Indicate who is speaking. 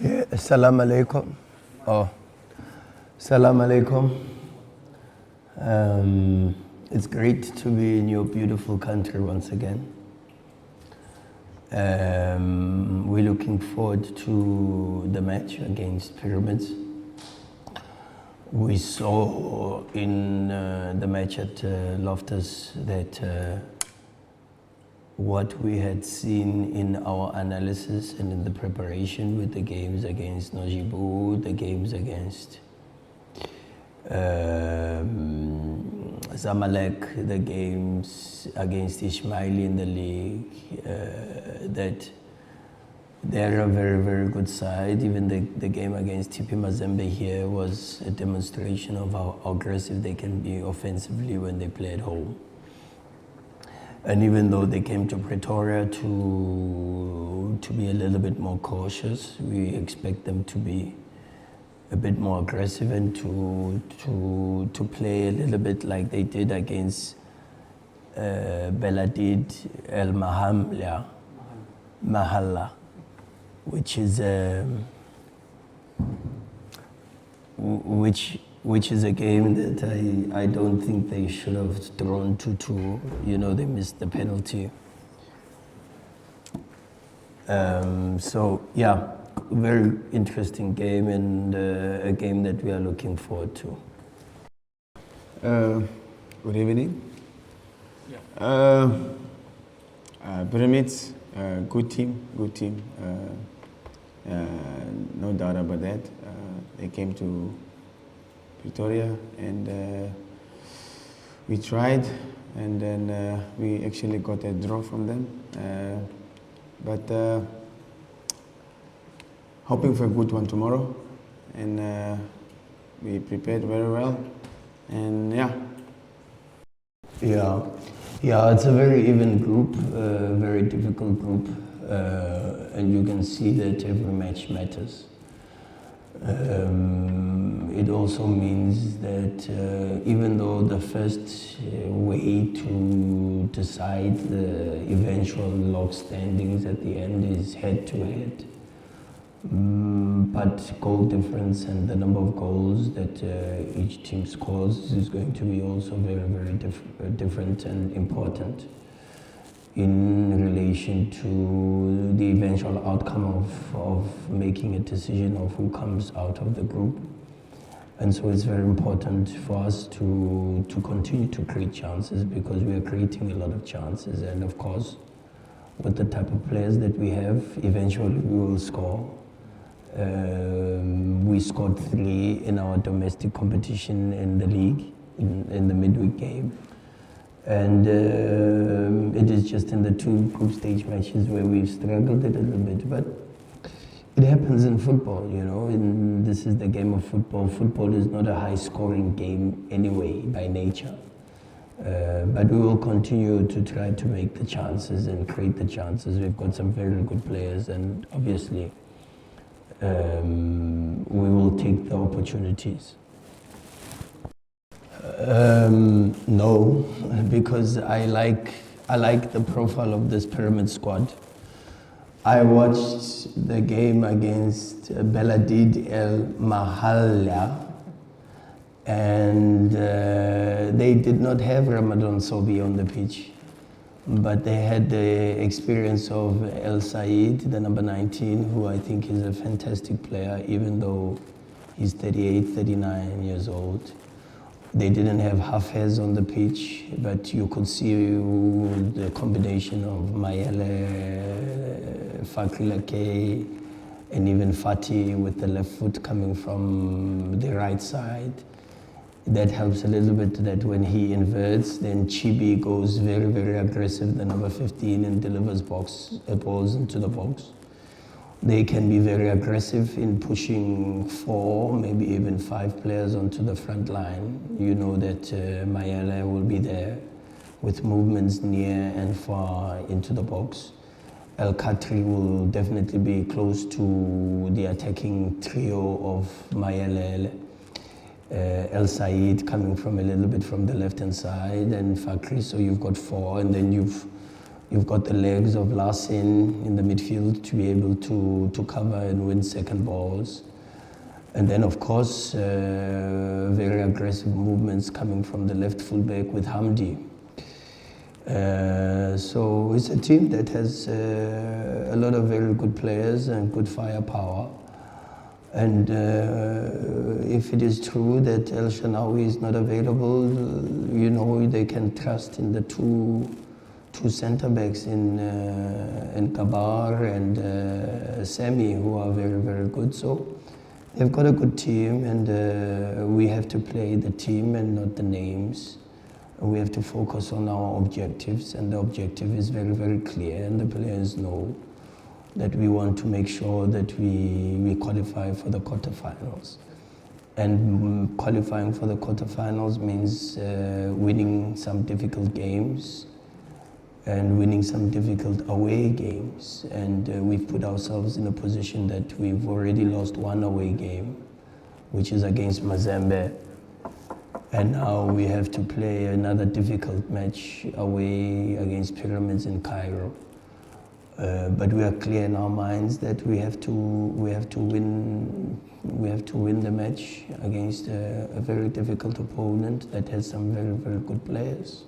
Speaker 1: Yeah, Assalamu alaikum. Oh, Assalamu alaikum. It's great to be in your beautiful country once again. We're looking forward to the match against Pyramids. We saw in the match at Loftus that what we had seen in our analysis and in the preparation with the games against Nojibu, the games against Zamalek, the games against Ismaili in the league, that they're a very, very good side. Even the game against TP Mazembe here was a demonstration of how aggressive they can be offensively when they play at home. And even though they came to Pretoria to be a little bit more cautious, we expect them to be a bit more aggressive and to play a little bit like they did against Beladid El Mahalla, which is which is a game that I don't think they should have thrown 2-2. You know, they missed the penalty. So yeah, very interesting game and a game that we are looking forward to.
Speaker 2: Good evening. Pyramids, good team. No doubt about that. They came to Pretoria and we tried, and then we actually got a draw from them. But hoping for a good one tomorrow, and we prepared very well, and yeah,
Speaker 1: it's a very even group, very difficult group, and you can see that every match matters. It also means that even though the first way to decide the eventual log standings at the end is head-to-head, but goal difference and the number of goals that each team scores is going to be also very, very different and important in relation to the eventual outcome of making a decision of who comes out of the group. And so it's very important for us to continue to create chances, because we are creating a lot of chances, and of course with the type of players that we have, eventually we will score. We scored 3 in our domestic competition in the league, in the midweek game. And it is just in the 2 group stage matches where we've struggled a little bit, but it happens in football, you know, and this is the game of football. Football is not a high scoring game anyway, by nature. But we will continue to try to make the chances and create the chances. We've got some very good players, and obviously we will take the opportunities. No, because I like the profile of this Pyramid squad. I watched the game against Beladid El Mahalla, and they did not have Ramadan Sobi on the pitch, but they had the experience of El Said, the number 19, who I think is a fantastic player, even though he's 38, 39 years old. They didn't have Hafez on the pitch, but you could see the combination of Mayele, Fakrilake, and even Fati with the left foot coming from the right side. That helps a little bit, that when he inverts, then Chibi goes very, very aggressive, the number 15, and delivers balls into the box. They can be very aggressive in pushing 4, maybe even 5 players onto the front line. You know that Mayele will be there with movements near and far into the box. El Khatri will definitely be close to the attacking trio of Mayele, El Said coming from a little bit from the left-hand side, and Fakri, so you've got 4, and then you've You've got the legs of Larsen in the midfield to be able to cover and win second balls. And then, of course, very aggressive movements coming from the left fullback with Hamdi. So it's a team that has a lot of very good players and good firepower. And if it is true that El Shanawi is not available, you know, they can trust in the two centre backs in Kabar and Sami, who are very, very good. So they've got a good team, and we have to play the team and not the names. We have to focus on our objectives, and the objective is very, very clear, and the players know that we want to make sure that we qualify for the quarterfinals. And qualifying for the quarterfinals means winning some difficult games and winning some difficult away games. And we've put ourselves in a position that we've already lost one away game, which is against Mazembe. And now we have to play another difficult match away against Pyramids in Cairo. But we are clear in our minds that we have to win the match against a very difficult opponent that has some very, very good players.